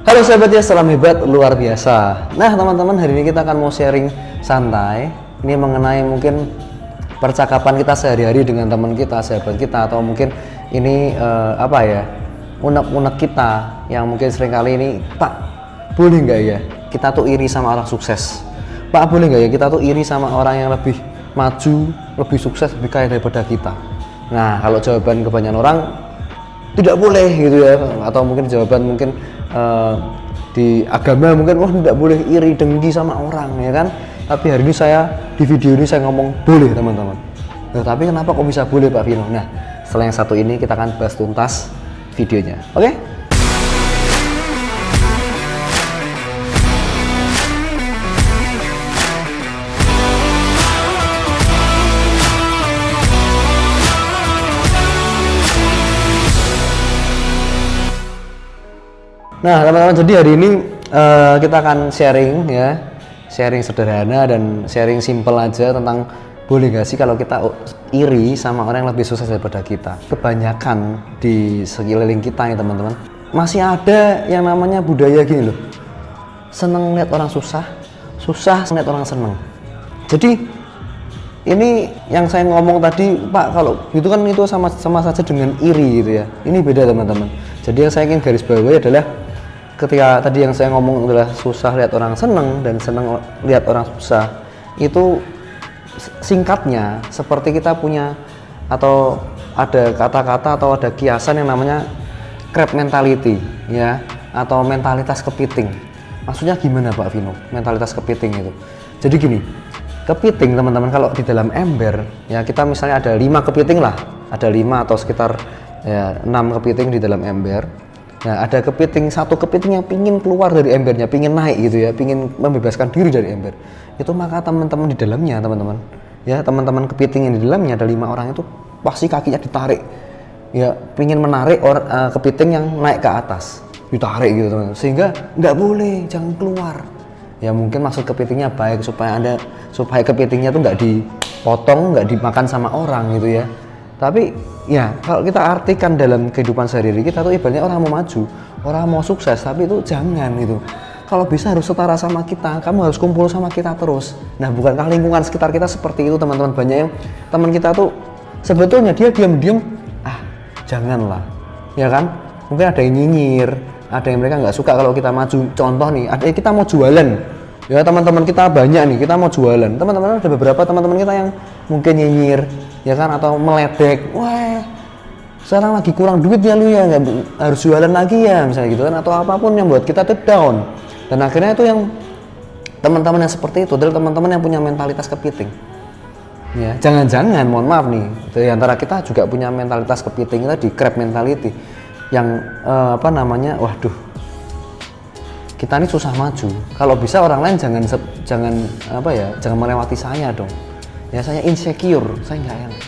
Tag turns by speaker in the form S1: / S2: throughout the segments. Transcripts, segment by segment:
S1: Halo sahabat ya, salam hebat luar biasa. Nah teman-teman, hari ini kita akan mau sharing santai. Ini mengenai mungkin percakapan kita sehari-hari dengan teman kita, sahabat kita, atau mungkin ini unek-unek kita yang mungkin seringkali ini, Pak, boleh nggak ya kita tuh iri sama orang sukses? Pak, boleh nggak ya kita tuh iri sama orang yang lebih maju, lebih sukses, lebih kaya daripada kita? Nah, kalau jawaban kebanyakan orang tidak boleh gitu ya, atau mungkin jawaban mungkin di agama mungkin tidak boleh iri dengki sama orang ya kan. Tapi hari ini di video ini saya ngomong boleh teman-teman. Nah, tapi kenapa kok bisa boleh Pak Vino? Nah, setelah yang satu ini kita akan bahas tuntas videonya. Oke? Nah teman-teman, jadi hari ini kita akan sharing ya, sharing sederhana dan sharing simple aja tentang boleh gak sih kalau kita iri sama orang yang lebih sukses daripada kita. Kebanyakan di sekeliling kita nih teman-teman, masih ada yang namanya budaya gini loh, seneng lihat orang susah lihat orang seneng. Jadi ini yang saya ngomong tadi Pak, kalau gitu kan itu sama saja dengan iri gitu ya. Ini beda teman-teman. Jadi yang saya ingin garis bawahi adalah ketika tadi yang saya ngomong adalah susah lihat orang seneng dan seneng lihat orang susah, itu singkatnya seperti kita punya atau ada kata-kata atau ada kiasan yang namanya crab mentality ya, atau mentalitas kepiting. Maksudnya gimana Pak Vino mentalitas kepiting itu? Jadi gini, kepiting teman-teman, kalau di dalam ember ya, kita misalnya ada 5 kepiting lah, ada 5 atau sekitar ya 6 kepiting di dalam ember. Nah, ada satu kepiting yang pingin keluar dari embernya, pingin naik gitu ya, pingin membebaskan diri dari ember. Itu maka teman-teman di dalamnya, teman-teman, ya teman-teman kepiting yang di dalamnya ada 5 orang itu pasti kakinya ditarik, ya pingin menarik kepiting yang naik ke atas, ditarik gitu teman-teman, sehingga nggak boleh, jangan keluar. Ya mungkin maksud kepitingnya baik supaya kepitingnya tuh nggak dipotong, nggak dimakan sama orang gitu ya. Tapi ya kalau kita artikan dalam kehidupan sehari-hari kita tuh ibaratnya orang mau maju, orang mau sukses, tapi itu jangan gitu. Kalau bisa harus setara sama kita, kamu harus kumpul sama kita terus. Nah, bukankah lingkungan sekitar kita seperti itu teman-teman? Banyak yang teman kita tuh sebetulnya dia diam-diam, janganlah, ya kan? Mungkin ada yang nyinyir, ada yang mereka nggak suka kalau kita maju. Contoh nih, kita mau jualan, ya teman-teman kita banyak nih, kita mau jualan. Teman-teman ada beberapa teman-teman kita yang mungkin nyinyir, ya kan, atau meledek, wah sekarang lagi kurang duit ya lu ya, nggak harus jualan lagi ya, misalnya gitu kan, atau apapun yang buat kita tuh down. Dan akhirnya itu yang teman-teman yang seperti itu adalah teman-teman yang punya mentalitas kepiting. Ya, jangan-jangan, mohon maaf nih, di antara kita juga punya mentalitas kepiting tadi, crab mentality, yang waduh, kita ini susah maju. Kalau bisa orang lain jangan melewati saya dong. Ya saya insecure, saya nggak enak.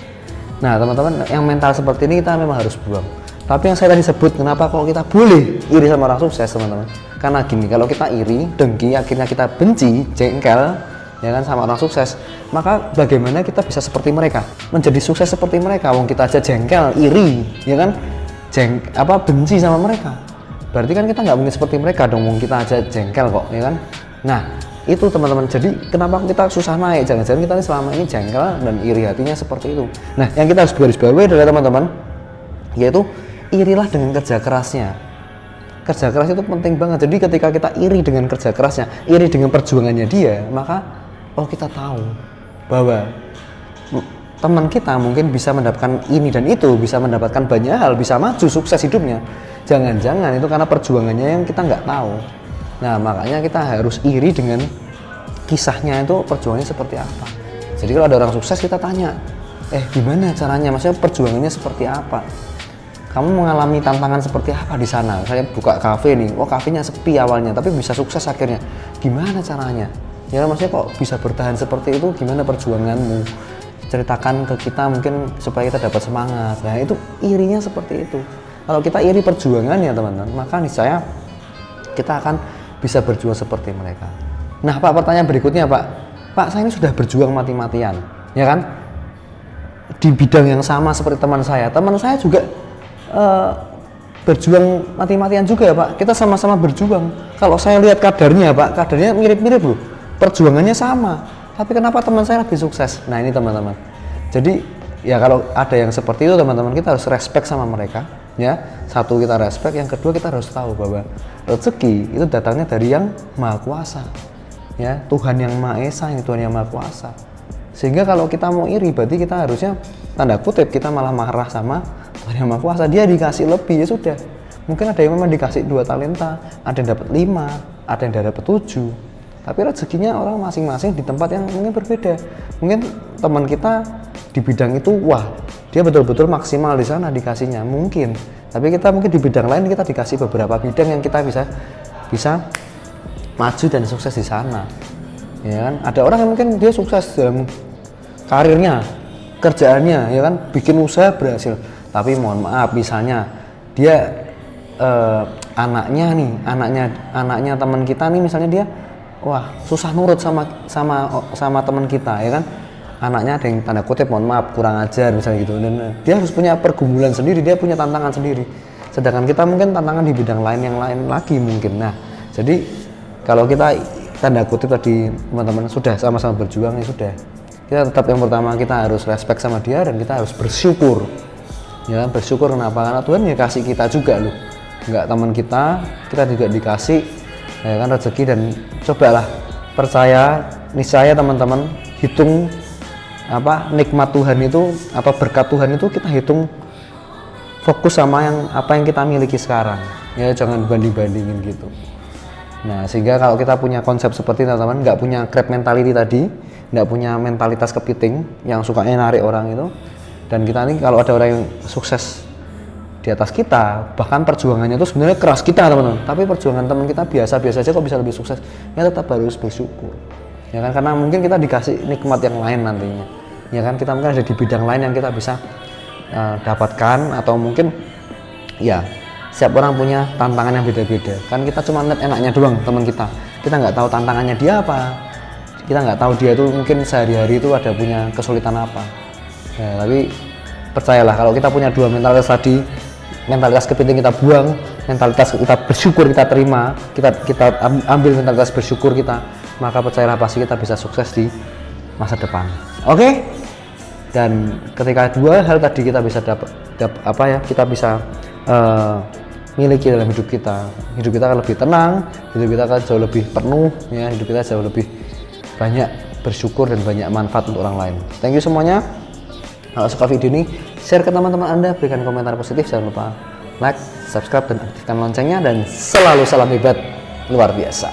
S1: Nah teman-teman, yang mental seperti ini kita memang harus buang. Tapi yang saya tadi sebut, kenapa kalau kita boleh iri sama orang sukses teman-teman? Karena gini, kalau kita iri, dengki, akhirnya kita benci, jengkel, ya kan, sama orang sukses, maka bagaimana kita bisa seperti mereka, menjadi sukses seperti mereka? Wong kita aja jengkel, iri, ya kan, benci sama mereka. Berarti kan kita nggak mungkin seperti mereka dong, wong kita aja jengkel kok, ya kan? Nah itu teman-teman, jadi kenapa kita susah naik? Jangan-jangan kita selama ini jengkel dan iri hatinya seperti itu. Nah, yang kita harus garis bawahi adalah teman-teman, yaitu irilah dengan kerja kerasnya. Kerja keras itu penting banget. Jadi ketika kita iri dengan kerja kerasnya, iri dengan perjuangannya dia, maka kita tahu bahwa teman kita mungkin bisa mendapatkan ini dan itu, bisa mendapatkan banyak hal, bisa maju sukses hidupnya. Jangan-jangan itu karena perjuangannya yang kita nggak tahu. Nah, makanya kita harus iri dengan kisahnya itu, perjuangannya seperti apa. Jadi kalau ada orang sukses kita tanya, gimana caranya? Maksudnya perjuangannya seperti apa? Kamu mengalami tantangan seperti apa di sana? Saya buka kafe nih, kafenya sepi awalnya, tapi bisa sukses akhirnya. Gimana caranya? Ya maksudnya kok bisa bertahan seperti itu? Gimana perjuanganmu? Ceritakan ke kita mungkin supaya kita dapat semangat. Nah itu irinya seperti itu. Kalau kita iri perjuangannya teman-teman, maka niscaya kita akan bisa berjuang seperti mereka. Nah Pak, pertanyaan berikutnya Pak, saya ini sudah berjuang mati-matian, ya kan, di bidang yang sama seperti teman saya juga berjuang mati-matian juga Pak, kita sama-sama berjuang. Kalau saya lihat kadarnya Pak, kadarnya mirip-mirip loh, perjuangannya sama, tapi kenapa teman saya lebih sukses? Nah ini teman-teman, jadi ya kalau ada yang seperti itu teman-teman, kita harus respect sama mereka ya. Satu, kita respect, yang kedua kita harus tahu bahwa rezeki itu datangnya dari yang Maha Kuasa ya, Tuhan yang Maha Esa, ini Tuhan yang Maha Kuasa. Sehingga kalau kita mau iri, berarti kita harusnya tanda kutip kita malah marah sama Tuhan yang Maha Kuasa. Dia dikasih lebih, ya sudah. Mungkin ada yang memang dikasih 2 talenta, ada yang dapat 5, ada yang dapat 7. Tapi rezekinya orang masing-masing di tempat yang mungkin berbeda. Mungkin teman kita di bidang itu, wah, dia betul-betul maksimal di sana dikasihnya, mungkin. Tapi kita mungkin di bidang lain kita dikasih beberapa bidang yang kita bisa maju dan sukses di sana. Ya kan? Ada orang yang mungkin dia sukses dalam karirnya, kerjaannya, ya kan, bikin usaha berhasil. Tapi mohon maaf, misalnya dia anaknya teman kita nih, misalnya dia wah susah nurut sama teman kita, ya kan, anaknya ada yang tanda kutip mohon maaf kurang ajar misalnya gitu, dan dia harus punya pergumulan sendiri, dia punya tantangan sendiri, sedangkan kita mungkin tantangan di bidang lain yang lain lagi mungkin. Nah jadi kalau kita tanda kutip tadi teman-teman sudah sama-sama berjuang, ya sudah, kita tetap yang pertama kita harus respect sama dia dan kita harus bersyukur. Ya, bersyukur kenapa? Karena Tuhan ya kasih kita juga loh, nggak teman kita juga dikasih, ya kan, rezeki. Dan cobalah percaya, niscaya teman-teman hitung nikmat Tuhan itu atau berkat Tuhan itu, kita hitung fokus sama apa yang kita miliki sekarang, ya jangan banding-bandingin gitu. Nah sehingga kalau kita punya konsep seperti itu teman-teman, nggak punya grab mentality tadi, nggak punya mentalitas kepiting yang sukanya narik orang itu. Dan kita ini kalau ada orang yang sukses di atas kita, bahkan perjuangannya itu sebenarnya keras kita teman-teman, tapi perjuangan teman kita biasa-biasa aja kok bisa lebih sukses, ya tetap harus bersyukur, ya kan, karena mungkin kita dikasih nikmat yang lain nantinya, ya kan, kita mungkin ada di bidang lain yang kita bisa dapatkan, atau mungkin ya setiap orang punya tantangan yang beda-beda kan. Kita cuma lihat enaknya doang teman kita nggak tahu tantangannya dia apa, kita nggak tahu dia tuh mungkin sehari-hari itu ada punya kesulitan apa. Ya, tapi percayalah kalau kita punya 2 mentalitas tadi, mentalitas kepiting kita buang, mentalitas kita bersyukur kita terima, kita ambil mentalitas bersyukur kita, maka percayalah pasti kita bisa sukses di masa depan. Oke? Dan ketika 2 hal tadi kita bisa kita bisa miliki dalam hidup kita akan lebih tenang, hidup kita akan jauh lebih penuh, ya, hidup kita jauh lebih banyak bersyukur dan banyak manfaat untuk orang lain. Thank you semuanya. Kalau suka video ini, share ke teman-teman Anda, berikan komentar positif, jangan lupa like, subscribe, dan aktifkan loncengnya, dan selalu salam hebat luar biasa.